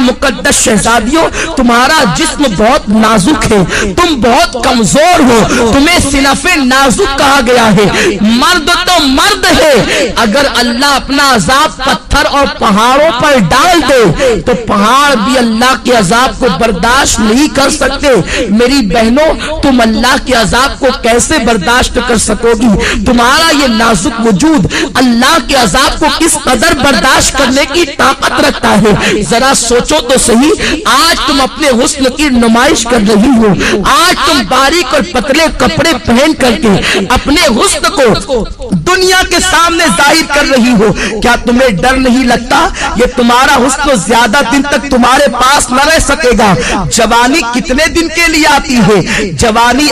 مقدس شہزادیوں، تمہارا جسم بہت نازک ہے، تم بہت کمزور ہو، تمہیں صنف نازک کہا گیا ہے۔ مرد تو مرد ہے، اگر اللہ اپنا عذاب پتھر اور پہاڑوں پر ڈال دے تو پہاڑ بھی اللہ کے عذاب کو برداشت نہیں کر سکتے۔ میری بہنوں، تم اللہ کے عذاب کو کیسے برداشت کر سکو گی؟ تمہارا یہ نازک وجود اللہ کے عذاب کو کس قدر برداشت کرنے کی طاقت رکھتا ہے؟ ذرا سوچو تو صحیح۔ آج تم اپنے حسن کی نمائش کر رہی ہو، آج تم باریک اور پتلے کپڑے پہن کر کے اپنے حسن کو دنیا کے سامنے ظاہر کر رہی ہو۔ کیا تمہیں ڈر نہیں لگتا یہ تمہارا حسن زیادہ دن تک تمہارے پاس نہ رہ سکے گا؟ جوانی کتنے دن کے لیے آتی ہے؟ جوانی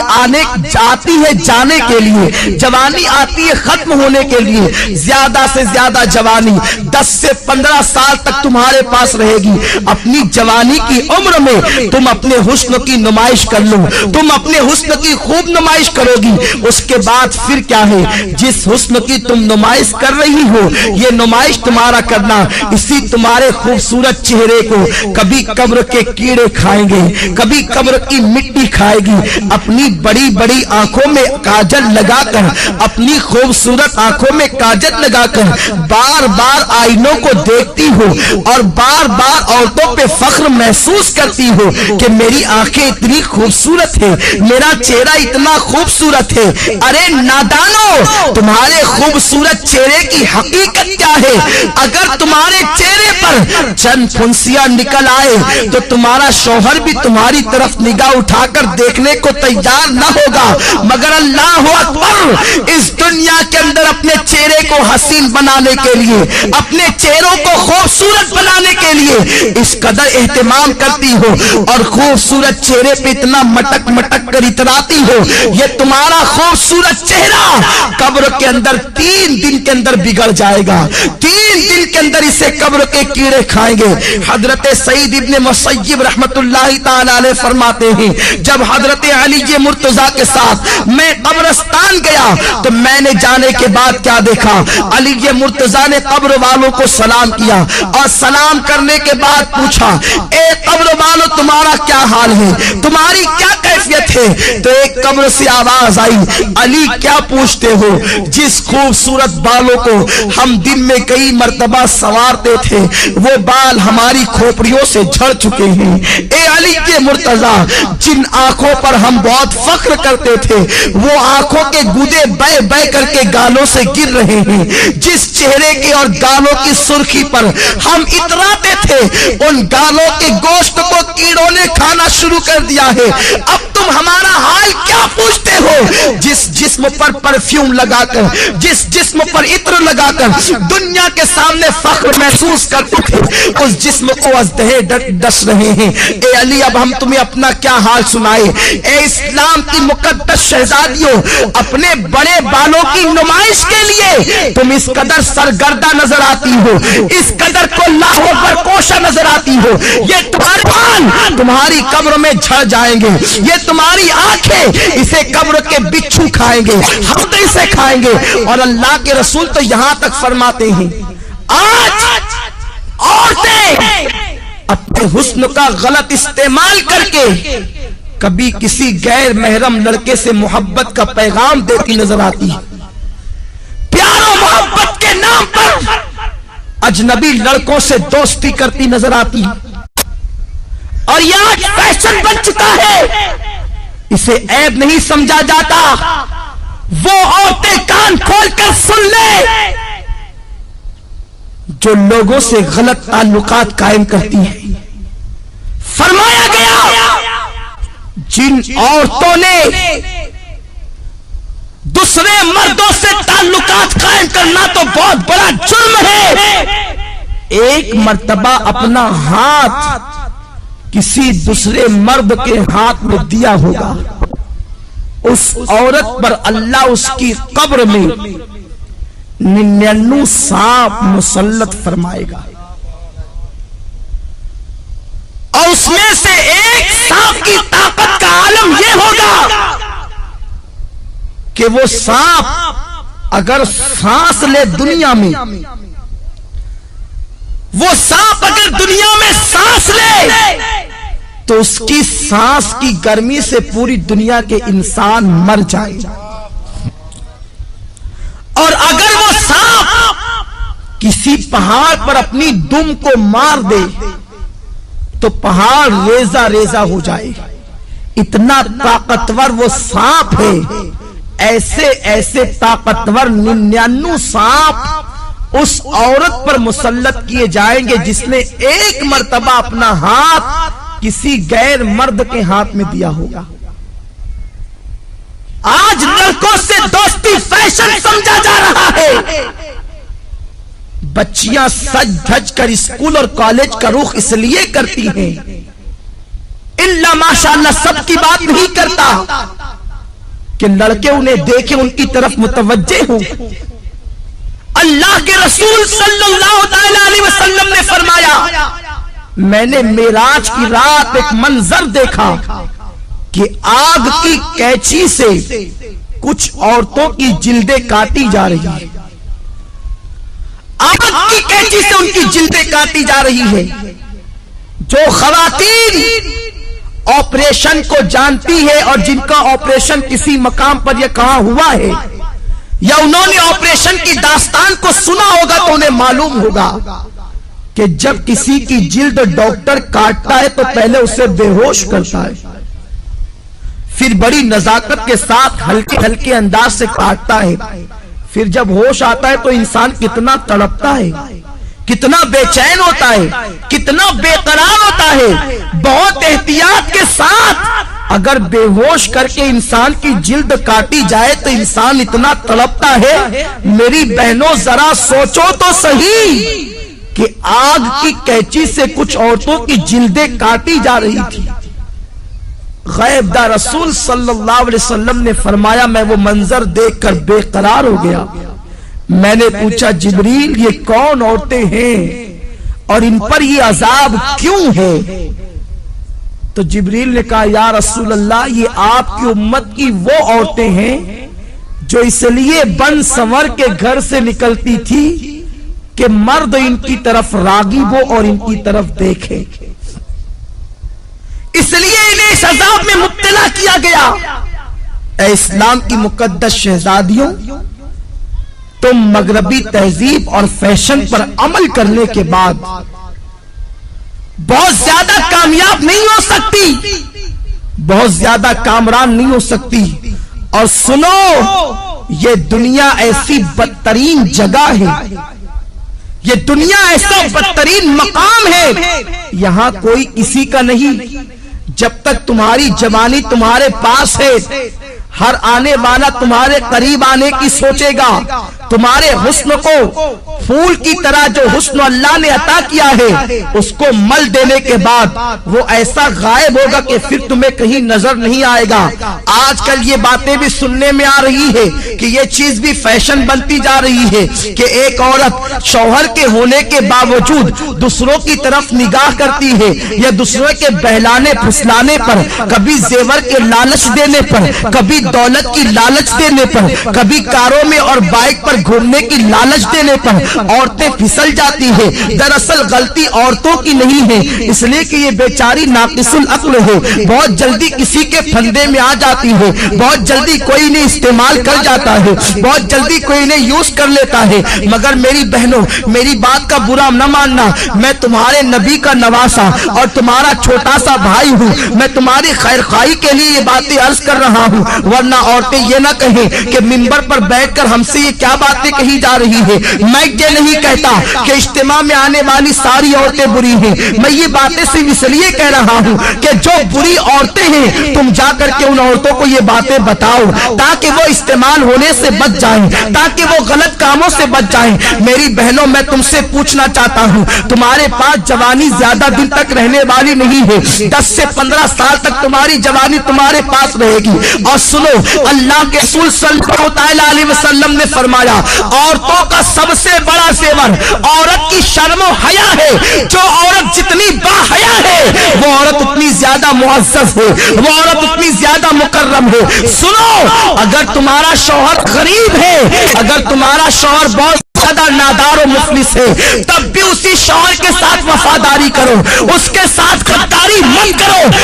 آتی ہے جانے کے لیے، جوانی آتی ہے ختم ہونے کے لیے۔ زیادہ سے زیادہ جوانی 10 سے 15 سال تک تمہارے پاس رہے گی۔ اپنی جوانی کی عمر میں تم اپنے حسن کی نمائش کر لو، تم اپنے حسن کی خوب نمائش کرو گی۔ اس کے بعد پھر کیا ہے؟ جس حسن کی تم نمائش کر رہی ہو، یہ نمائش تمہارا کرنا اسی تمہارے خوبصورت چہرے کو کبھی قبر کے کیڑے کھائیں گے، کبھی قبر کی مٹی کھائے گی۔ اپنی بڑی بڑی آنکھوں میں کاجل لگا کر، اپنی خوبصورت آنکھوں میں کاجل لگا کر بار بار آئینوں کو دیکھتی ہو اور بار بار عورتوں پہ فخر محسوس کرتی ہو کہ میری آنکھیں اتنی خوبصورت ہے، میرا چہرہ اتنا خوبصورت ہے۔ ارے نادانو، تمہارے خوبصورت چہرے کی حقیقت کیا ہے؟ اگر تمہارے چہرے پر چند پھنسیاں نکل آئے تو تمہارا شوہر بھی تمہاری طرف نگاہ اٹھا کر دیکھنے کو تیار نہ ہوگا، مگر اللہ اکبر، اس دنیا کے اندر اپنے چہرے کو حسین بنانے کے لیے، اپنے چہروں کو خوبصورت بنانے کے لیے اس قدر اہتمام کرتی ہو اور خوبصورت چہرے پہ اتنا مٹک مٹک کر اتراتی ہو۔ یہ تمہارا خوبصورت چہرہ قبر کے اندر 3 دن کے اندر بگڑ جائے گا، 3 دن کے اندر اسے قبر کے کیڑے کھائیں گے۔ حضرت سعید ابن مسیب رحمت اللہ تعالی علیہ فرماتے ہیں، جب حضرت علی مرتضیٰ کے ساتھ میں قبرستان گیا تو میں نے جانے کے بعد کیا دیکھا؟ علی مرتضیٰ نے قبر والوں کو سلام کیا اور سلام کرنے کے بعد پوچھا، اے قبر والوں، تمہارا کیا حال ہے؟ تمہاری کیا کیفیت ہے؟ تو ایک قبر سے آواز آئی، علی کیا پوچھتے ہو؟ جس خوبصورت بالوں کو ہم دن میں کئی مرتبہ سنوارتے تھے وہ بال ہماری کھوپڑیوں سے جھڑ چکے ہیں۔ اے علی کے مرتضیٰ، جن آنکھوں پر ہم بہت فخر کرتے تھے وہ آنکھوں کے گودے بے بے کر کے گالوں سے گر رہے ہیں۔ جس چہرے کے اور گالوں کی سرخی پر ہم اتراتے تھے ان گالوں کے گوشت کو کیڑوں نے کھانا شروع کر دیا ہے۔ اب تم ہمارا حال کیا پوچھتے ہو؟ جس جسم پر پرفیوم لگا کر، جس جسم پر عطر لگا کر دنیا کے سامنے فخر محسوس کرتے تھے، اس جسم کو ازدہے ڈس رہے ہیں۔ اے علی، اب ہم تمہیں اپنا کیا حال سنائے؟ اے اسلام کی مقدس شہزادیوں، اپنے بڑے بالوں کی نمائش کے لیے تم اس قدر سرگردہ نظر آتی ہو، اس قدر کو لاہو پر کوشا نظر آتی ہو۔ یہ تمہارے بال تمہاری قبر میں جھڑ جائیں گے، یہ تمہاری آنکھیں اسے قبر کے بچھو کھائیں گے، ہم اسے کھائیں گے۔ اور اللہ کے رسول تو یہاں تک فرماتے ہیں، آج عورتیں اپنے حسن کا غلط استعمال کر کے کبھی کسی غیر محرم لڑکے سے محبت کا پیغام دیتی نظر آتی، پیار و محبت کے نام پر اجنبی لڑکوں سے دوستی کرتی نظر آتی، اور یہ آج فیشن بن چکا ہے، اسے عیب نہیں سمجھا جاتا۔ وہ عورتیں کان کھول کر سن لے جو لوگوں سے غلط تعلقات قائم کرتی ہیں۔ فرمایا گیا جن عورتوں نے دوسرے مردوں سے تعلقات قائم کرنا تو بہت بڑا جرم ہے، ایک مرتبہ اپنا ہاتھ کسی دوسرے مرد کے ہاتھ میں دیا ہوگا، اس عورت پر اللہ اس کی قبر میں 99 سانپ مسلط فرمائے گا، اور اس میں سے ایک سانپ کی طاقت کا عالم یہ ہوگا کہ وہ سانپ اگر سانس لے دنیا میں، وہ سانپ اگر دنیا میں سانس لے تو اس کی سانس کی گرمی سے پوری دنیا کے انسان مر جائیں، اور اگر وہ سانپ کسی پہاڑ پر اپنی دم کو مار دے تو پہاڑ ریزہ ریزہ ہو جائے، اتنا طاقتور وہ سانپ ہے۔ ایسے ایسے طاقتور 99 سانپ اس عورت پر مسلط کیے جائیں گے جس نے ایک مرتبہ اپنا ہاتھ کسی غیر مرد کے ہاتھ میں دیا ہوگا۔ آج لڑکوں سے دوستی فیشن سمجھا جا رہا ہے، بچیاں سج دھج کر اسکول اور کالج کا رخ اس لیے کرتی ہیں، اللہ ماشاءاللہ سب کی بات نہیں کرتا کہ لڑکے انہیں دیکھیں، ان کی طرف متوجہ ہوں۔ اللہ کے رسول صلی اللہ علیہ وسلم نے فرمایا، میں نے معراج کی رات ایک منظر دیکھا کہ آگ کی کینچی سے کچھ عورتوں کی جلدیں کاٹی جا رہی ہیں، آگ کی کینچی سے ان کی جلدیں کاٹی جا رہی ہے۔ جو خواتین آپریشن کو جانتی ہے اور جن کا آپریشن کسی مقام پر یہ کہاں ہوا ہے یا انہوں نے آپریشن کی داستان کو سنا ہوگا تو انہیں معلوم ہوگا کہ جب کسی کی جلد ڈاکٹر کاٹتا ہے تو پہلے اسے بے ہوش کرتا ہے، پھر بڑی نزاکت کے ساتھ ہلکے ہلکے انداز سے کاٹتا ہے، پھر جب ہوش آتا ہے تو انسان کتنا تڑپتا ہے، کتنا بے چین ہوتا ہے، کتنا بے قرار ہوتا ہے۔ بہت احتیاط کے ساتھ اگر بے ہوش کر کے انسان کی جلد کاٹی جائے تو انسان اتنا تڑپتا ہے۔ میری بہنوں ذرا سوچو تو صحیح کہ آگ کی کینچی سے کچھ عورتوں کی جلدیں کاٹی جا رہی تھی۔ غیب دار رسول صلی اللہ علیہ وسلم نے فرمایا، میں وہ منظر دیکھ کر بے قرار ہو گیا۔ میں نے پوچھا، جبریل یہ کون عورتیں ہیں اور ان پر یہ عذاب کیوں ہے؟ تو جبریل نے کہا، یا رسول اللہ یہ آپ کی امت کی وہ عورتیں ہیں جو اس لیے بن سنور کے گھر سے نکلتی تھی کہ مرد ان کی طرف راغب ہو اور ان کی طرف دیکھے، اس لیے انہیں اس عذاب میں مبتلا کیا گیا۔ اے اسلام کی مقدس شہزادیوں، تم مغربی تہذیب اور فیشن پر عمل کرنے کے بعد بہت زیادہ کامیاب نہیں ہو سکتی، بہت زیادہ کامران نہیں ہو سکتی۔ اور سنو، یہ دنیا ایسی بدترین جگہ ہے، یہ دنیا ایسا بدترین مقام ہے، یہاں کوئی کسی کا نہیں۔ جب تک تمہاری جوانی تمہارے پاس ہے، ہر آنے والا تمہارے قریب آنے کی سوچے گا۔ تمہارے حسن کو پھول کی طرح جو حسن اللہ نے عطا کیا ہے اس کو مل دینے کے بعد وہ ایسا غائب ہوگا کہ پھر تمہیں کہیں نظر نہیں آئے گا۔ آج کل یہ باتیں بھی سننے میں آ رہی ہے کہ یہ چیز بھی فیشن بنتی جا رہی ہے کہ ایک عورت شوہر کے ہونے کے باوجود دوسروں کی طرف نگاہ کرتی ہے، یا دوسروں کے بہلانے پھسلانے پر، کبھی زیور کے لالچ دینے پر، کبھی دولت کی لالچ دینے پر، کبھی کاروں میں اور بائک پر گھومنے کی لالچ دینے پر عورتیں پھسل جاتی ہے۔ دراصل غلطی عورتوں کی نہیں ہے، اس لیے کہ یہ بیچاری ناقص العقل ہے، بہت جلدی کسی کے پھندے میں آ جاتی ہے، بہت جلدی کوئی نے استعمال کر جاتا ہے، بہت جلدی کوئی نے یوز کر لیتا ہے۔ مگر میری بہنوں، میری بات کا برا نہ ماننا، میں تمہارے نبی کا نواسا اور تمہارا چھوٹا سا بھائی ہوں، میں تمہاری خیر خواہی کے لیے یہ باتیں عرض کر رہا ہوں، ورنہ عورتیں یہ نہ کہیں کہ منبر پر بیٹھ کر ہم سے یہ کیا باتیں کہی جا رہی ہے۔ میں یہ نہیں کہتا کہ اجتماع میں آنے والی ساری عورتیں بری ہیں، میں یہ باتیں صرف اس لیے کہہ رہا ہوں کہ جو بری عورتیں ہیں تم جا کر کے ان عورتوں کو یہ باتیں بتاؤ تاکہ وہ استعمال ہونے سے بچ جائیں، تاکہ وہ غلط کاموں سے بچ جائیں۔ میری بہنوں، میں تم سے پوچھنا چاہتا ہوں، تمہارے پاس جوانی زیادہ دن تک رہنے والی نہیں ہے، 10 سے 15 سال تک تمہاری جوانی تمہارے پاس رہے گی۔ اور سنو، اللہ کے رسول صلی اللہ علیہ وسلم نے فرمایا، عورتوں کا سب سے بڑا زیور عورت کی شرم و حیا ہے۔ جو عورت جتنی با حیا ہے وہ عورت اتنی زیادہ معزز ہے، وہ عورت اتنی زیادہ مکرم ہے۔ سنو، اگر تمہارا شوہر غریب ہے، اگر تمہارا شوہر بہت زیادہ نادار و مفلس ہے، تب بھی اسی شوہر کے ساتھ وفاداری کرو، اس کے ساتھ غداری مت کرو،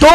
2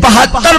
72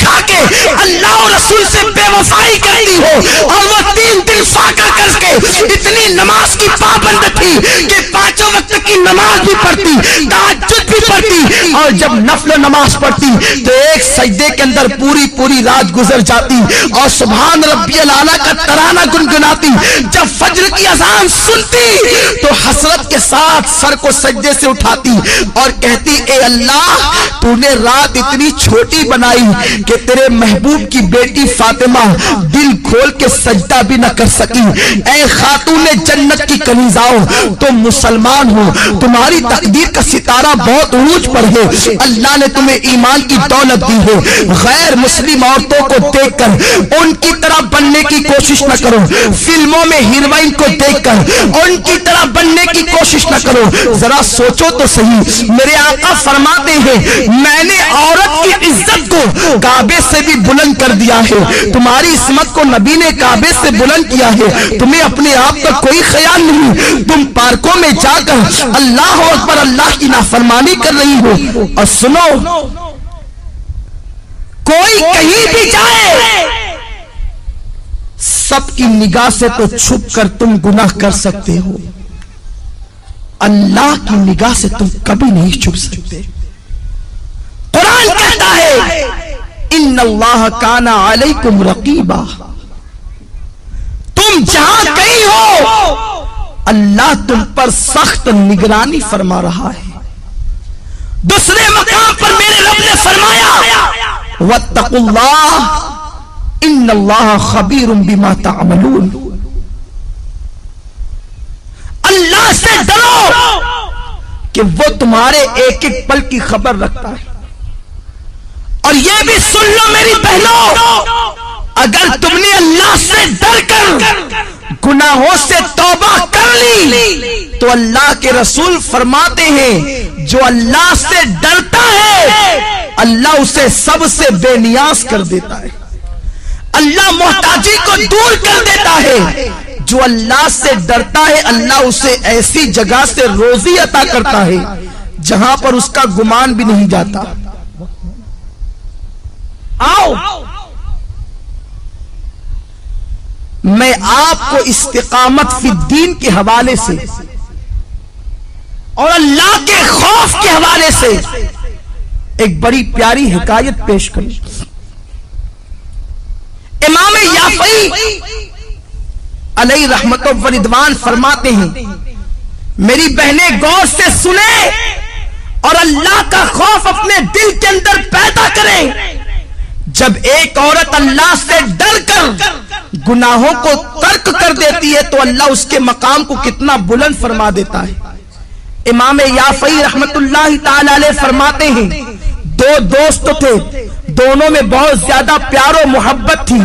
کھا کے اللہ اور رسول سے بے وفائی کرتی ہو، اور وہ 3 دن فاقہ کر کے اتنی نماز کی پابند تھی کہ 5 وقت کی نماز بھی پڑھتی، تہجد بھی پڑھتی، اور جب نفل نماز پڑھتی تو ایک سجدے کے اندر پوری رات گزر جاتی اور سبحان ربی الاعلیٰ کا ترانہ گنگناتی۔ جب فجر کی اذان سنتی تو حسرت کے ساتھ سر کو سجدے سے اٹھاتی اور کہتی اے اللہ تو نے رات اتنی چھوٹی بنائی کہ تیرے محبوب کی بیٹی فاطمہ دل کھول کے سجدہ بھی نہ کر سکی۔ اے خاتون جنت کی کنیزاؤں، تم مسلمان ہو، تمہاری تقدیر کا ستارہ بہت عروج پر ہے، اللہ نے تمہیں ایمان کی دولت دی ہے، غیر مسلم عورتوں کو دیکھ کر ان کی طرح بننے کی کوشش نہ کرو، فلموں میں ہیروئن کو دیکھ کر ان کی طرح بننے کی کوشش نہ کرو۔ ذرا سوچو تو صحیح، میرے آقا فرماتے ہیں میں نے عورت کی عزت کو کعبے سے بھی بلند کر دیا ہے، تمہاری عصمت کو نبی نے کعبے سے بلند کیا ہے، تمہیں اپنے آپ کا کوئی خیال نہیں، تم پارکوں میں جا کر اللہ اکبر اللہ کی نافرمانی کر رہی ہو۔ اور سنو، کوئی کہیں بھی جائے سب کی نگاہ سے تو چھپ کر تم گناہ کر سکتے ہو، اللہ کی نگاہ سے تم کبھی نہیں چھپ سکتے۔ قرآن کہتا ہے ان اللہ کان علیکم رقیبا، تم جہاں کہیں ہو اللہ تم پر سخت نگرانی فرما رہا ہے۔ دوسرے مقام پر میرے رب نے فرمایا واتقوا اللہ ان اللہ خبیر بما تعملون، اللہ سے ڈرو کہ وہ تمہارے ایک ایک پل کی خبر رکھتا ہے۔ اور یہ بھی سن لو میری بہنوں، اگر تم نے اللہ سے ڈر کر گناہوں سے توبہ کر لی تو اللہ کے رسول فرماتے ہیں جو اللہ سے ڈرتا ہے اللہ اسے سب سے بے نیاز کر دیتا ہے، اللہ محتاجی کو دور کر دیتا ہے۔ جو اللہ سے ڈرتا ہے اللہ اسے ایسی جگہ سے روزی عطا کرتا ہے جہاں پر اس کا گمان بھی نہیں جاتا۔ آؤ میں آپ کو استقامت فی الدین کے حوالے سے اور اللہ کے خوف کے حوالے سے ایک بڑی پیاری حکایت پیش کروں۔ امام یافعی علیہ رحمت و رضوان فرماتے ہیں میری بہنیں غور سے سنیں اور اللہ کا خوف اپنے دل کے اندر پیدا کریں۔ جب ایک عورت اللہ سے ڈر کر گناہوں کو ترک کر دیتی ہے تو اللہ اس کے مقام کو کتنا بلند فرما دیتا ہے۔ امام یافعی رحمت اللہ تعالی علیہ فرماتے ہیں 2 دوست تھے، دونوں میں بہت زیادہ پیار و محبت تھی،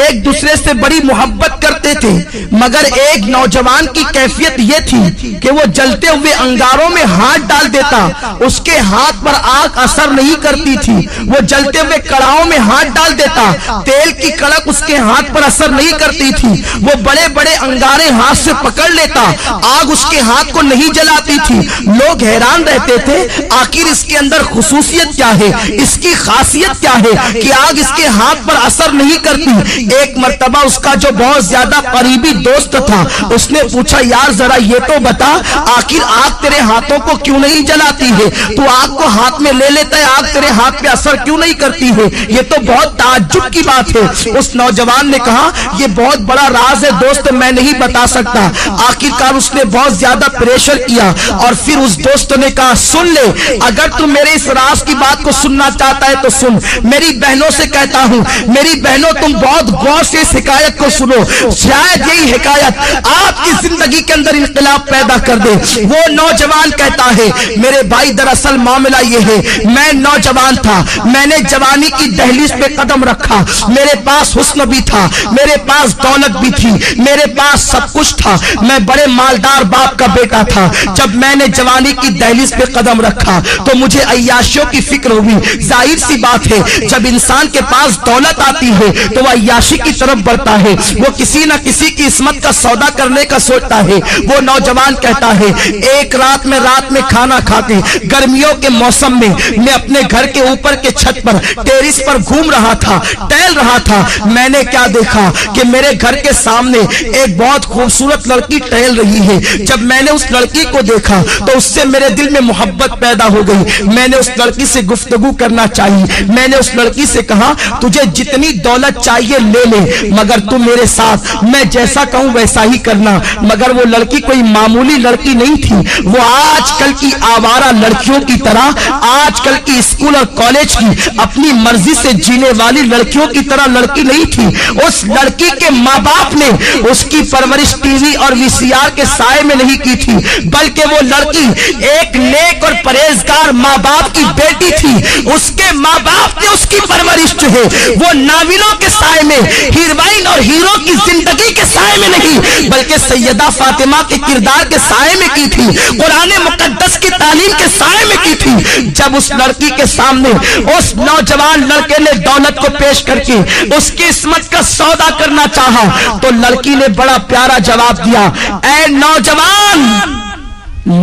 ایک دوسرے سے بڑی محبت کرتے تھے، مگر ایک نوجوان کی کیفیت یہ تھی کہ وہ جلتے ہوئے انگاروں میں ہاتھ ڈال دیتا، اس کے ہاتھ پر آگ اثر نہیں کرتی تھی، وہ جلتے ہوئے کڑاہوں میں ہاتھ ڈال دیتا، تیل کی کڑک اس کے ہاتھ پر اثر نہیں کرتی تھی، وہ بڑے بڑے انگارے ہاتھ سے پکڑ لیتا، آگ اس کے ہاتھ کو نہیں جلاتی تھی۔ لوگ حیران رہتے تھے آخر اس کے اندر خصوصیت کیا ہے، اس کی خاصیت کیا ہے کہ آگ اس کے ہاتھ پر اثر نہیں کرتی۔ ایک مرتبہ اس کا جو بہت زیادہ قریبی دوست تھا اس نے پوچھا یار ذرا یہ تو بتا آخر آگ تیرے ہاتھوں کو کیوں نہیں جلاتی ہے، تو آگ کو ہاتھ میں لے لیتا ہے، آگ تیرے ہاتھ پہ اثر کیوں نہیں کرتی ہے، یہ تو بہت تعجب کی بات ہے۔ اس نوجوان نے کہا یہ بہت بڑا راز ہے دوست، میں نہیں بتا سکتا۔ آخرکار اس نے بہت زیادہ پریشر کیا اور پھر اس دوست نے کہا سن لے، اگر تم میرے اس راز کی بات کو سننا چاہتا ہے تو سن۔ میری بہنوں سے کہتا ہوں میری بہنوں تم بہت غور سے اس حکایت کو سنو، شاید یہی حکایت آپ کی زندگی کے اندر انقلاب پیدا کر دے۔ وہ نوجوان کہتا ہے میرے بھائی دراصل معاملہ یہ ہے میں نوجوان تھا، میں نے جوانی کی دہلیز پہ قدم رکھا، میرے پاس حسن بھی تھا، میرے پاس دولت بھی تھی، میرے پاس سب کچھ تھا، میں بڑے مالدار باپ کا بیٹا تھا۔ جب میں نے جوانی کی دہلیز پہ قدم رکھا تو مجھے عیاشیوں کی فکر ہوئی، ظاہر سی بات ہے جب انسان کے پاس دولت آتی ہے تو وہ عیاشی کی طرف بڑھتا ہے، وہ کسی نہ کسی کی عصمت کا سودا کرنے کا سوچتا ہے۔ وہ نوجوان کہتا ہے ایک رات میں کھانا کھا کے گرمیوں کے موسم میں اپنے گھر کے اوپر کے چھت پر ٹیرس پر گھوم رہا تھا، ٹہل رہا تھا، میں نے کیا دیکھا کہ میرے گھر کے سامنے ایک بہت خوبصورت لڑکی ٹہل رہی ہے۔ جب میں نے اس لڑکی کو دیکھا تو اس سے میرے دل میں محبت پیدا ہو گئی، میں نے اس لڑکی سے گفتگو کرنا چاہیے، میں نے اس لڑکی سے کہا تجھے جتنی دولت چاہیے لے لے مگر تم میرے ساتھ میں جیسا کہوں ویسا ہی کرنا۔ مگر وہ لڑکی کوئی معمولی لڑکی نہیں تھی، وہ آج کل کی آوارہ لڑکیوں کی طرح، آج کل کی اسکول اور کالج کی اپنی مرضی سے جینے والی لڑکیوں کی طرح لڑکی نہیں تھی۔ اس لڑکی کے ماں باپ نے اس کی پرورش ٹی وی اور وی سی آر کے سائے میں نہیں کی تھی، بلکہ وہ لڑکی ایک نیک اور پرہیزگار ماں باپ کی بیٹی تھی۔ اس کے ماں باپ نے اس کی پرورش جو ہے وہ ناولوں کے سائے میں، ہیروئن اور ہیرو کی زندگی کے سائے میں نہیں بلکہ سیدہ فاطمہ کے کردار کے سائے میں کی تھی، قرآن مقدس کی تعلیم کے سائے میں کی تھی۔ جب اس لڑکی کے سامنے اس نوجوان لڑکے نے دولت کو پیش کر کے اس کی عصمت کا سودا کرنا چاہا تو لڑکی نے بڑا پیارا جواب دیا، اے نوجوان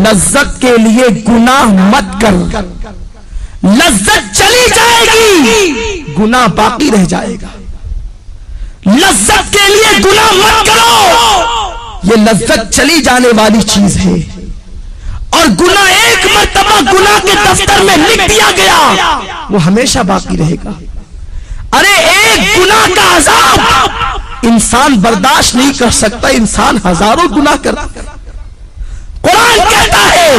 لذت کے لیے گناہ مت کر، لذت چلی جائے گی گناہ باقی رہ جائے گا۔ لذت کے لیے گناہ مت کرو، یہ لذت چلی جانے والی چیز ہے، اور گناہ ایک مرتبہ گناہ کے دفتر میں لکھ دیا گیا وہ ہمیشہ باقی رہے گا۔ ارے ایک گناہ کا عذاب انسان برداشت نہیں کر سکتا، انسان ہزاروں گناہ کرتا ہے۔ قرآن کہتا ہے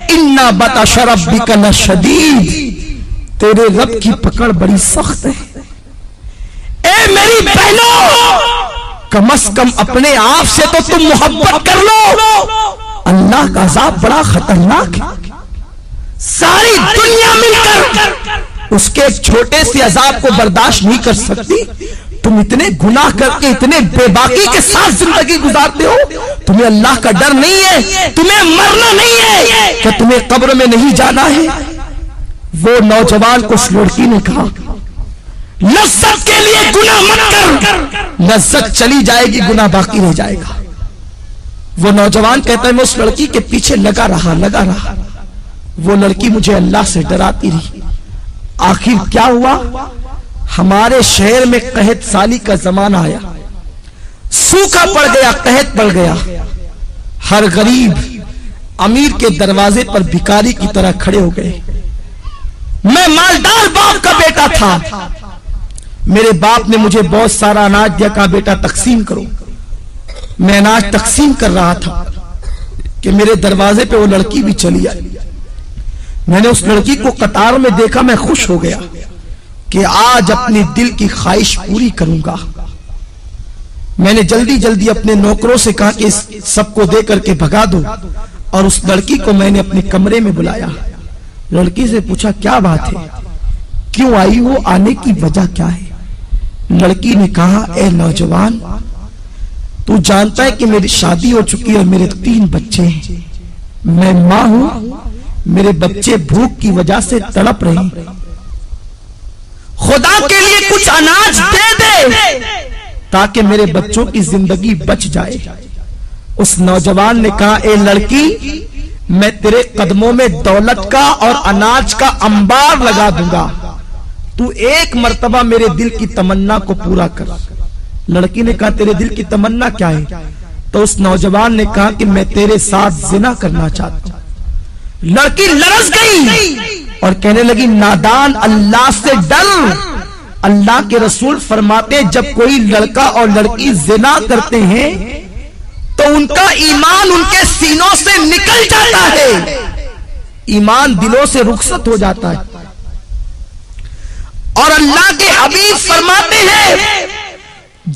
اِنَّ بَطْشَ رَبِّكَ لَشَدِيدٌ، تیرے رب کی پکڑ بڑی سخت ہے۔ اے میری بہنوں کم از کم اپنے آپ سے تو تم محبت کر لو، اللہ کا عذاب بڑا خطرناک ہے۔ ساری دنیا مل کر اس کے ایک چھوٹے سے عذاب کو برداشت نہیں کر سکتی، تم اتنے گناہ کر کے اتنے بے باکی کے ساتھ زندگی گزارتے ہو، تمہیں اللہ کا ڈر نہیں ہے، تمہیں مرنا نہیں ہے کہ تمہیں قبر میں نہیں جانا ہے۔ وہ نوجوان کو اس لڑکی نے کہا لذت کے لیے گناہ مت کر، لذت چلی جائے گی گناہ باقی رہ جائے گا۔ وہ نوجوان کہتا ہے میں اس لڑکی کے پیچھے لگا رہا، وہ لڑکی مجھے اللہ سے ڈراتی رہی۔ آخر کیا ہوا، ہمارے شہر میں قحط سالی کا زمانہ آیا، سوکھا پڑ گیا، قحط پڑ گیا، ہر غریب امیر کے دروازے پر بھکاری کی طرح کھڑے ہو گئے۔ میں مالدار باپ کا بیٹا تھا، میرے باپ نے مجھے بہت سارا اناج دیا، کہا بیٹا تقسیم کرو۔ میں اناج تقسیم کر رہا تھا کہ میرے دروازے پہ وہ لڑکی بھی چلی آئی۔ میں نے اس لڑکی کو قطار میں دیکھا، میں خوش ہو گیا کہ آج اپنی دل کی خواہش پوری کروں گا۔ میں نے جلدی جلدی اپنے نوکروں سے کہا کہ اس سب کو دے کر کے بھگا دو، اور اس لڑکی کو میں نے اپنے کمرے میں بلایا۔ لڑکی سے پوچھا کیا بات ہے، کیوں آئی ہو، آنے کی وجہ کیا ہے؟ لڑکی نے کہا اے نوجوان تو جانتا ہے کہ میری شادی ہو چکی ہے اور میرے 3 بچے ہیں، میں ماں ہوں، میرے بچے بھوک کی وجہ سے تڑپ رہے ہیں، خدا کے لیے کچھ اناج دے دے تاکہ میرے بچوں کی زندگی بچ جائے۔ اس نوجوان نے کہا اے لڑکی میں تیرے قدموں میں دولت کا اور اناج کا انبار لگا دوں گا، تو ایک مرتبہ میرے دل کی تمنا کو پورا کر۔ لڑکی نے کہا تیرے دل کی تمنا کیا ہے؟ تو اس نوجوان نے کہا کہ میں تیرے ساتھ زنا کرنا چاہتا ہوں۔ لڑکی لرز گئی اور کہنے لگی نادان اللہ سے ڈر، اللہ کے رسول فرماتے جب کوئی لڑکا اور لڑکی زنا کرتے ہیں تو ان کا ایمان ان کے سینوں سے نکل جاتا ہے، ایمان دلوں سے رخصت ہو جاتا ہے۔ اور اللہ کے حبیب فرماتے ہیں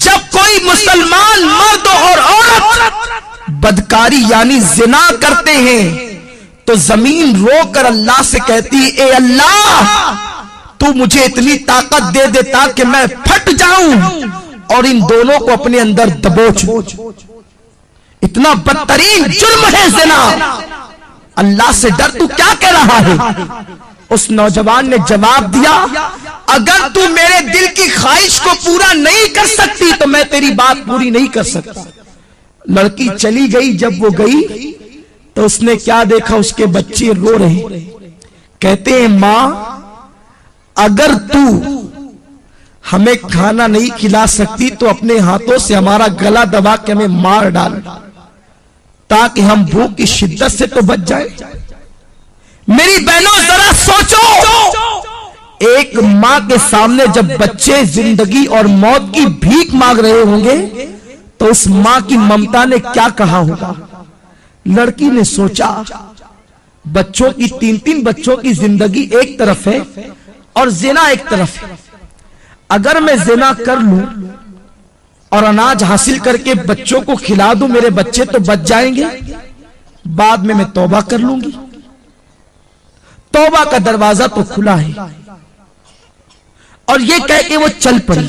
جب کوئی مسلمان مرد اور عورت بدکاری یعنی زنا کرتے ہیں تو زمین رو کر اللہ سے کہتی اے اللہ تو مجھے اتنی طاقت دے دے تاکہ میں پھٹ جاؤں اور ان دونوں کو اپنے اندر دبوچ۔ اتنا بدترین جرم ہے زنا، اللہ سے ڈر، تو کیا کہہ رہا ہے؟ اس نوجوان نے جواب دیا، اگر تو میرے دل کی خواہش کو پورا نہیں کر سکتی تو میں تیری بات پوری نہیں کر سکتا۔ لڑکی چلی گئی۔ جب وہ گئی تو اس نے کیا دیکھا؟ اس کے بچے رو رہے، کہتے ہیں ماں اگر تو ہمیں کھانا نہیں کھلا سکتی تو اپنے ہاتھوں سے ہمارا گلا دبا کے ہمیں مار ڈال تاکہ ہم بھوک کی شدت سے تو بچ جائیں۔ میری بہنوں ذرا سوچو، ایک ماں کے سامنے جب بچے زندگی اور موت کی بھیک مانگ رہے ہوں گے تو اس ماں کی ممتا نے کیا کہا ہوگا؟ لڑکی نے سوچا بچوں کی 3 بچوں کی زندگی ایک طرف ہے اور زنا ایک طرف ہے، اگر میں زنا کر لوں اور اناج حاصل کر کے بچوں کو کھلا دوں میرے بچے تو بچ جائیں گے، بعد میں توبہ کر لوں گی۔ توبہ کا دروازہ تو کھلا ہے، اور یہ کہہ کے وہ چل پڑی۔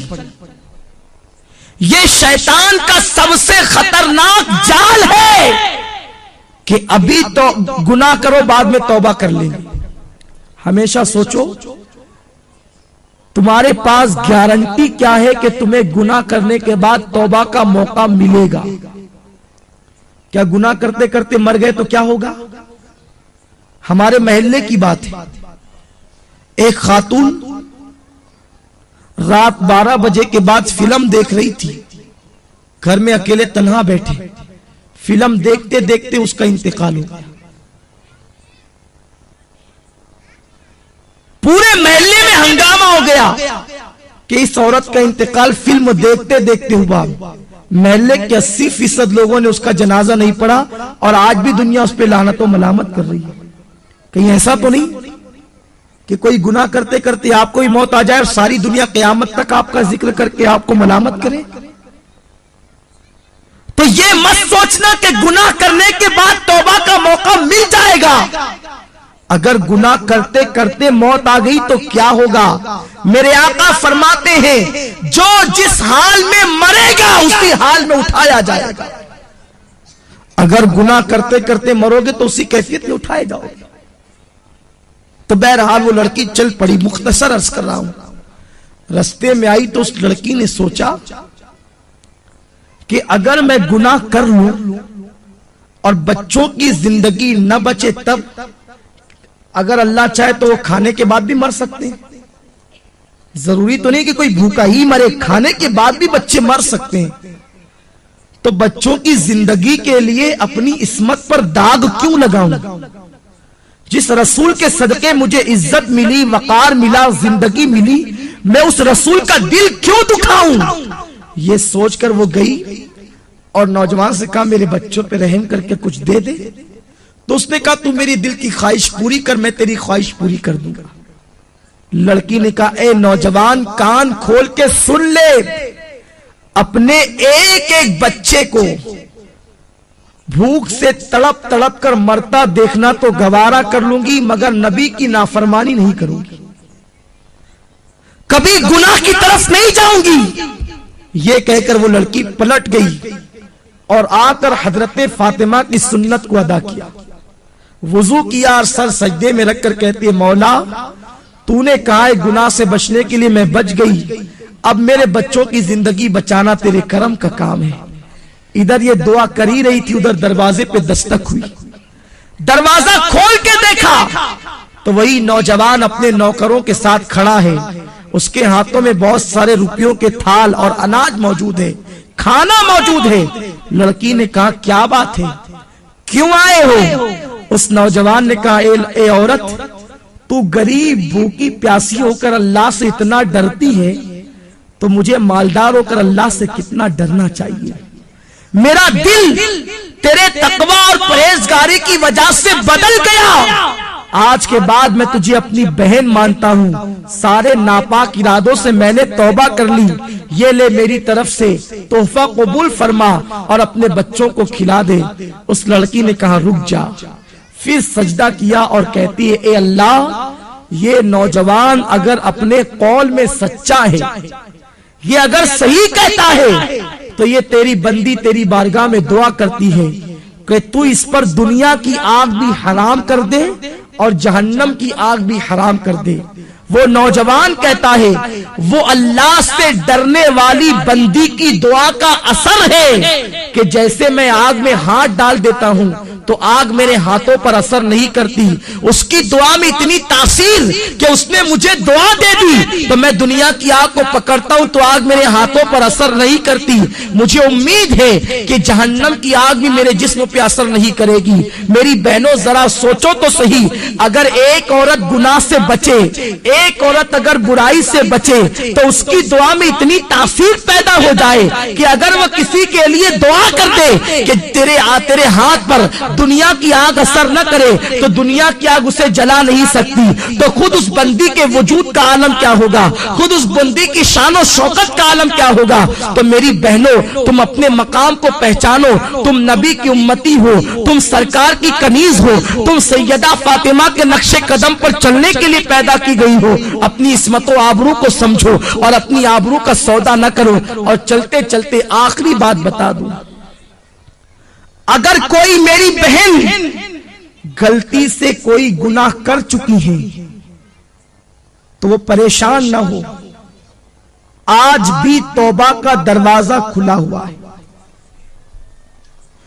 یہ شیطان کا سب سے خطرناک جال ہے کہ ابھی تو گناہ کرو بعد میں توبہ کر لیں گے۔ ہمیشہ سوچو تمہارے پاس گارنٹی کیا ہے کہ تمہیں گناہ کرنے کے بعد توبہ کا موقع ملے گا؟ کیا گناہ کرتے کرتے مر گئے تو کیا ہوگا؟ ہمارے محلے کی بات ہے، ایک خاتون رات 12 بجے کے بعد فلم دیکھ رہی تھی، گھر میں اکیلے تنہا بیٹھے، فلم دیکھتے دیکھتے اس کا انتقال ہو گیا۔ پورے محلے میں ہنگامہ ہو گیا کہ اس عورت کا انتقال فلم دیکھتے دیکھتے ہوا۔ محلے کے 80% لوگوں نے اس کا جنازہ نہیں پڑھا، اور آج بھی دنیا اس پہ لعنت و ملامت کر رہی ہے۔ کہیں ایسا تو نہیں کہ کوئی گناہ کرتے کرتے آپ کو ہی موت آ جائے اور ساری دنیا قیامت تک آپ کا ذکر کر کے آپ کو ملامت کرے؟ تو یہ مت سوچنا کہ گناہ کرنے کے بعد توبہ کا موقع مل جائے گا۔ اگر گناہ کرتے کرتے موت آ گئی تو کیا ہوگا؟ میرے آقا فرماتے ہیں جو جس حال میں مرے گا اسی حال میں اٹھایا جائے گا۔ اگر گناہ کرتے کرتے مرو گے تو اسی کیفیت میں اٹھائے جاؤ گے۔ تو بہرحال وہ لڑکی چل پڑی۔ مختصر عرض کر رہا ہوں، رستے میں آئی تو اس لڑکی نے سوچا کہ اگر میں گناہ کر لوں اور بچوں کی زندگی نہ بچے تب، اگر اللہ چاہے تو وہ کھانے کے بعد بھی مر سکتے ہیں، ضروری تو نہیں کہ کوئی بھوکا ہی مرے، کھانے کے بعد بھی بچے مر سکتے ہیں۔ تو بچوں کی زندگی کے لیے اپنی عصمت پر داغ کیوں لگاؤں؟ جس رسول کے صدقے مجھے عزت ملی، وقار ملا، زندگی ملی، میں اس رسول کا دل کیوں دکھاؤں؟ یہ سوچ کر وہ گئی اور نوجوان سے کہا میرے بچوں پہ رحم کر کے کچھ دے دے۔ تو اس نے کہا تو میری دل کی خواہش پوری کر، میں تیری خواہش پوری کر دوں گا۔ لڑکی نے کہا اے نوجوان کان کھول کے سن لے، اپنے ایک ایک بچے کو بھوک سے تڑپ تڑپ کر مرتا دیکھنا تو گوارا کر لوں گی، مگر نبی کی نافرمانی نہیں کروں گی، کبھی گناہ کی طرف نہیں جاؤں گی۔ یہ کہہ کر وہ لڑکی پلٹ گئی اور آ کر حضرت فاطمہ کی سنت کو ادا کیا، وضو کیا اور سر سجدے میں رکھ کر کہتی ہے مولا تو نے کہا ہے گناہ سے بچنے کے لیے میں بچ گئی، اب میرے بچوں کی زندگی بچانا تیرے کرم کا کام ہے۔ ادھر یہ دعا کر ہی رہی تھی، ادھر دروازے پہ دستک ہوئی، دروازہ کھول کے دیکھا تو وہی نوجوان اپنے نوکروں کے ساتھ کھڑا ہے، اس کے ہاتھوں میں بہت سارے روپیوں کے تھال اور اناج موجود ہے، کھانا موجود ہے۔ لڑکی نے کہا کیا بات ہے، کیوں آئے ہو؟ اس نوجوان نے کہا اے عورت تو غریب بھوکی پیاسی ہو کر اللہ سے اتنا ڈرتی ہے تو مجھے مالدار ہو کر اللہ سے کتنا ڈرنا چاہیے۔ میرا دل تیرے تقوی اور پرہیزگاری کی وجہ سے بدل گیا، آج کے بعد میں تجھے اپنی بہن مانتا ہوں، سارے ناپاک ارادوں سے میں نے توبہ کر لی، یہ لے میری طرف سے تحفہ قبول فرما اور اپنے بچوں کو کھلا دے۔ اس لڑکی نے کہا رک جا، پھر سجدہ کیا اور کہتی ہے اے اللہ یہ نوجوان اگر اپنے قول میں سچا ہے، یہ اگر صحیح کہتا ہے تو یہ تیری بندی تیری بارگاہ میں دعا کرتی ہے، کہ تو اس پر دنیا کی آگ بھی حرام کر دے اور جہنم کی آگ بھی حرام کر دے۔ وہ نوجوان کہتا ہے وہ اللہ سے ڈرنے والی بندی کی دعا کا اثر ہے کہ جیسے میں آگ میں ہاتھ ڈال دیتا ہوں تو آگ میرے ہاتھوں پر اثر نہیں کرتی، اس کی دعا میں اتنی تاثیر کہ اس نے مجھے دعا دے دی تو میں دنیا کی آگ کو پکڑتا ہوں تو آگ میرے ہاتھوں پر اثر نہیں کرتی۔ مجھے امید ہے کہ جہنم کی آگ بھی میرے جسم پہ اثر نہیں کرے گی۔ میری بہنوں ذرا سوچو تو صحیح، اگر ایک عورت گناہ سے بچے، ایک عورت اگر برائی سے بچے تو اس کی دعا میں اتنی تاثیر پیدا ہو جائے کہ اگر وہ کسی کے لیے دعا کر دے کہ تیرے ہاتھ پر دنیا کی آگ اثر نہ کرے تو دنیا کی آگ اسے جلا نہیں سکتی، تو خود اس بندی کے وجود کا عالم کیا ہوگا، خود اس بندی کی شان و شوکت کا عالم کیا ہوگا۔ تو میری بہنوں تم اپنے مقام کو پہچانو، تم نبی کی امتی ہو، تم سرکار کی کنیز ہو، تم سیدہ فاطمہ کے نقش قدم پر چلنے کے لیے پیدا کی گئی ہو۔ اپنی عصمت و آبرو کو سمجھو اور اپنی آبرو کا سودا نہ کرو۔ اور چلتے چلتے آخری بات بتا دوں، اگر کوئی میری بہن غلطی سے کوئی گناہ کر چکی ہے تو وہ پریشان نہ ہو، آج بھی توبہ کا دروازہ کھلا ہوا ہے،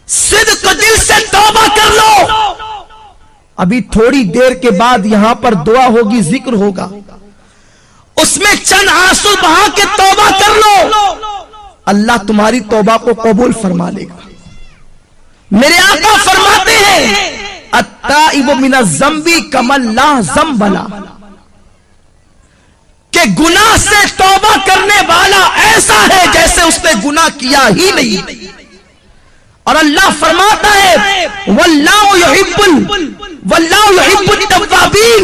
صدق دل سے توبہ کر لو۔ ابھی تھوڑی دیر کے بعد یہاں پر دعا ہوگی، ذکر ہوگا، اس میں چند آنسو بہا کے توبہ کر لو، اللہ تمہاری توبہ کو قبول فرما لے گا۔ میرے آقا فرماتے ہیں التائب من الذنب کمن لا ذنب لہ، کہ گناہ سے توبہ کرنے والا ایسا ہے جیسے اس نے گناہ کیا ہی نہیں۔ اور اللہ فرماتا ہے واللہ یحب التوابین،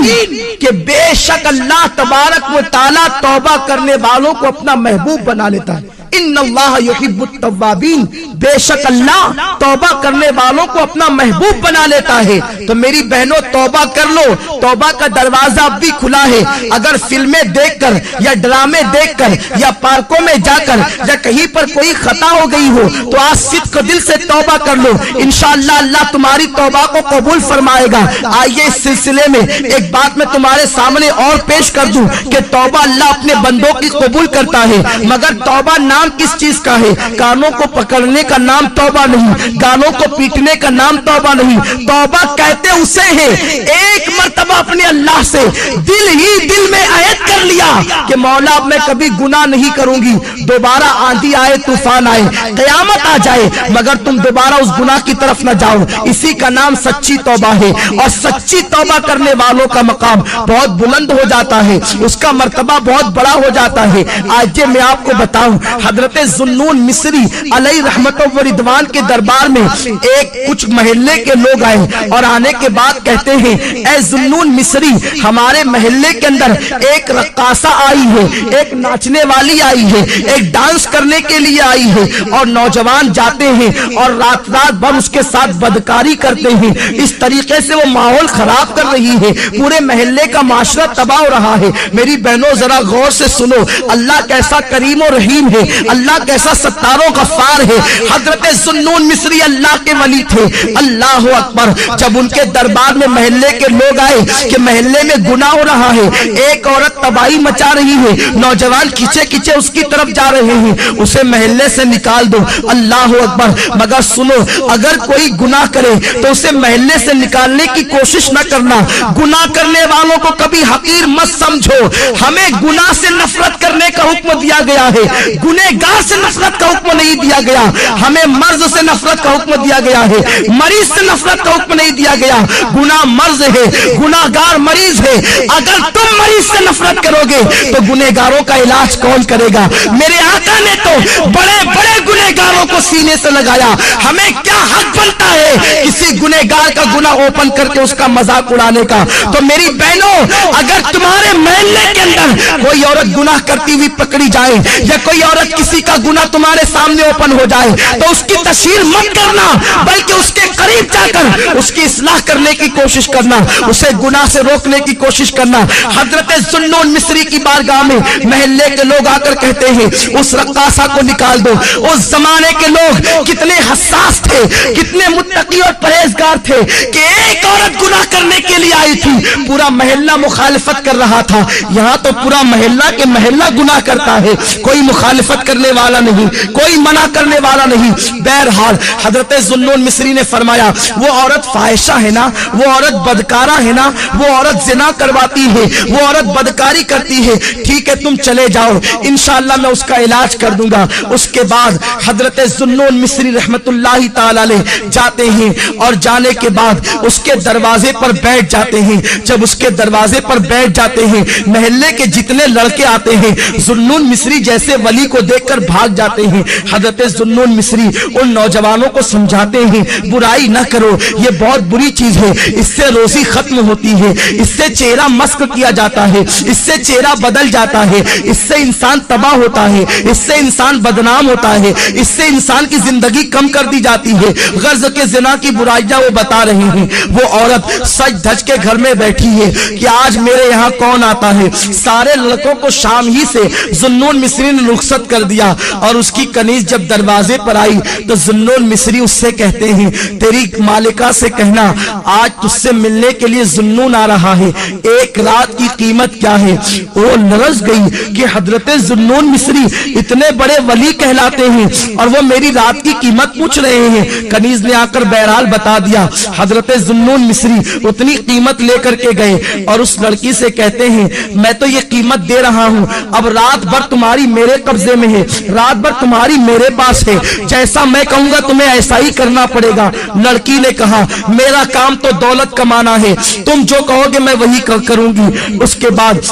کہ بے شک اللہ تبارک و تعالی توبہ کرنے والوں کو اپنا محبوب بنا لیتا ہے۔ ان اللہ یحب التوابین، بے شک اللہ توبہ کرنے والوں کو اپنا محبوب بنا لیتا ہے۔ تو میری بہنوں توبہ کر لو، توبہ کا دروازہ اب بھی کھلا ہے۔ اگر فلمیں دیکھ کر یا ڈرامے دیکھ کر یا پارکوں میں جا کر یا کہیں پر کوئی خطا ہو گئی ہو تو آج صدق دل سے توبہ کر لو، انشاءاللہ اللہ تمہاری توبہ کو قبول فرمائے گا۔ آئیے اس سلسلے میں ایک بات میں تمہارے سامنے اور پیش کر دوں کہ توبہ اللہ اپنے بندوں کی قبول کرتا ہے، مگر توبہ نام کس چیز کا ہے؟ کانوں کو پکڑنے کا نام توبہ نہیں، گالوں کو پیٹنے کا نام توبہ نہیں۔ توبہ کہتے اسے ہیں ایک مرتبہ اپنے اللہ سے دل ہی دل میں عہد کر لیا کہ مولا اب میں کبھی گناہ نہیں کروں گی، دوبارہ آندھی آئے طوفان آئے قیامت آ جائے مگر تم دوبارہ اس گناہ کی طرف نہ جاؤ، اسی کا نام سچی توبہ ہے۔ اور سچی توبہ کرنے والوں کا مقام بہت بلند ہو جاتا ہے، اس کا مرتبہ بہت بڑا ہو جاتا ہے۔ آج میں آپ کو بتاؤں، حضرت ذوالنون مصری علیہ رحمت و رضوان کے دربار میں ایک کچھ محلے کے لوگ آئے اور آنے کے بعد کہتے ہیں اے ذوالنون مصری، ہمارے محلے کے اندر ایک رقاصہ آئی ہے، ایک ناچنے والی آئی ہے، ایک ڈانس کرنے کے لیے آئی ہے، اور نوجوان جاتے ہیں اور رات بھر اس کے ساتھ بدکاری کرتے ہیں، اس طریقے سے وہ ماحول خراب کر رہی ہے، پورے محلے کا معاشرہ تباہ ہو رہا ہے۔ میری بہنوں ذرا غور سے سنو، اللہ کیسا کریم و رحیم ہے، اللہ کیسا ستار و غفار ہے۔ حضرت ذوالنون مصری اللہ کے ولی تھے، اللہ اکبر۔ جب ان کے دربار میں محلے کے لوگ آئے کہ محلے میں گناہ ہو رہا ہے، ایک عورت تباہی مچا رہی ہے، نوجوان کھچے کھچے اس کی طرف جا رہے ہیں، اسے محلے سے نکال دو، اللہ اکبر۔ مگر سنو، اگر کوئی گناہ کرے تو اسے محلے سے نکالنے کی کوشش نہ کرنا، گناہ کرنے والوں کو کبھی حقیر مت سمجھو، ہمیں گناہ سے نفرت کرنے کا حکم دیا گیا ہے، گنہگار سے نفرت کا حکم نہیں دیا گیا، ہمیں مرض سے نفرت کا حکم دیا گیا ہے، مریض سے نفرت کا حکم نہیں دیا گیا۔ گناہ مرض ہے، گناہگار مریض ہے، اگر تم مریض سے نفرت کرو گے تو گنہگاروں کا علاج کون کرے گا؟ میرے آقا نے تو بڑے بڑے گنہگاروں کو سینے سے لگایا، ہمیں کیا حق بنتا ہے کسی گنہگار کا گناہ اوپن کر کے اس کا مذاق اڑانے کا؟ تو میری بہنوں، اگر تمہارے محلے کے اندر کوئی عورت گناہ کرتی ہوئی پکڑی جائے یا کوئی عورت کسی کا گناہ تمہارے سامنے اوپن ہو جائے تو اس کی تشہیر مت کرنا، بلکہ اس کے قریب جا کر اس کی اصلاح کرنے کی کوشش کرنا، اسے گناہ سے روکنے کی کوشش کرنا۔ حضرت ذوالنون مصری کی بارگاہ میں محلے کے لوگ آ کر کہتے ہیں اس رقاصہ کو نکال دو۔ اس زمانے زمانے کے لوگ کتنے حساس تھے, کتنے متقی اور پرہیزگار تھے کہ ایک عورت گناہ کرنے کے لیے آئی تھی, پورا محلہ مخالفت کر رہا تھا. یہاں تو پورا محلہ کے محلہ گناہ کرتا ہے, کوئی مخالفت کرنے والا نہیں, کوئی منع کرنے والا نہیں. بہرحال حضرت ذوالنون مصری نے فرمایا وہ عورت فاحشہ ہے نا, وہ عورت بدکارہ ہے نا, وہ عورت زنا کرواتی ہے, وہ عورت بدکاری کرتی ہے, ٹھیک ہے تم چلے جاؤ, انشاءاللہ میں اس کا علاج کر دوں گا. اس کے بعد حضرت ذوالنون مصری رحمت اللہ تعالی علیہ جاتے ہیں اور جانے کے بعد اس کے دروازے پر بیٹھ جاتے ہیں. جب اس کے دروازے پر بیٹھ جاتے ہیں محلے کے جتنے لڑکے آتے ہیں ذوالنون مصری جیسے ولی کو دیکھ کر بھاگ جاتے ہیں. حضرت ذوالنون مصری ان نوجوانوں کو سمجھاتے ہیں برائی نہ کرو, یہ بہت بری چیز ہے, اس سے روزی ختم ہوتی ہے, اس سے چہرہ مسخ کیا جاتا ہے, اس سے چہرہ بدل جاتا ہے, اس سے انسان تباہ ہوتا ہے, اس سے انسان بدنام ہوتا ہے, اس سے انسان کی زندگی کم کر دی جاتی ہے. غرض کے زنا کی برائیاں وہ بتا رہے ہیں. وہ عورت سج دھج کے گھر میں بیٹھی ہے کہ آج میرے یہاں کون آتا ہے. سارے لڑکوں کو شام ہی سے ذوالنون مصری نے رخصت کر دیا اور اس کی کنیز جب دروازے پر آئی تو ذوالنون مصری اس سے کہتے ہیں تیری مالکہ سے کہنا آج تجھ سے ملنے کے لیے ذوالنون آ رہا ہے, ایک رات کی قیمت کیا ہے. وہ لرز گئی کہ حضرت ذوالنون مصری اتنے بڑے ولی کہلاتے ہیں اور وہ میری رات کی قیمت پوچھ رہے ہیں. کنیز نے آ کر بہرحال بتا دیا. حضرت ذوالنون مصری اتنی قیمت لے کر کے گئے اور اس لڑکی سے کہتے ہیں میں تو یہ قیمت دے رہا ہوں, اب رات بھر تمہاری میرے قبضے میں ہے, رات بھر تمہاری میرے پاس ہے, جیسا میں کہوں گا تمہیں ایسا ہی کرنا پڑے گا. لڑکی نے کہا میرا کام تو دولت کمانا ہے, تم جو کہو گے میں وہی کروں گی. اس کے بعد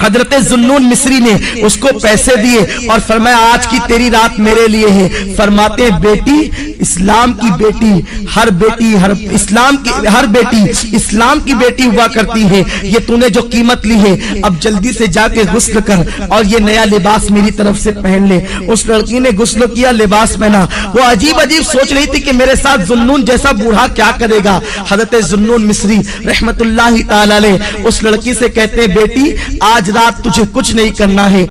حضرت ذوالنون مصری نے اس کو پیسے دیے اور فرمایا آج کی تیری رات میرے لیے ہے. فرماتے ہیں بیٹی اسلام کی بیٹی ہر بیٹی اسلام کی بیٹی ہوا کرتی ہے, یہ تو نے جو قیمت لی ہے اب جلدی سے جا کے غسل کر اور یہ نیا لباس میری طرف سے پہن لے. اس لڑکی نے غسل کیا, لباس پہنا. وہ عجیب عجیب سوچ رہی تھی کہ میرے ساتھ ذوالنون جیسا بوڑھا کیا کرے گا. حضرت ذوالنون مصری رحمت اللہ تعالی علیہ اس لڑکی سے کہتے ہیں بیٹی آج رات تجھے کچھ نہیں کرنا ہے,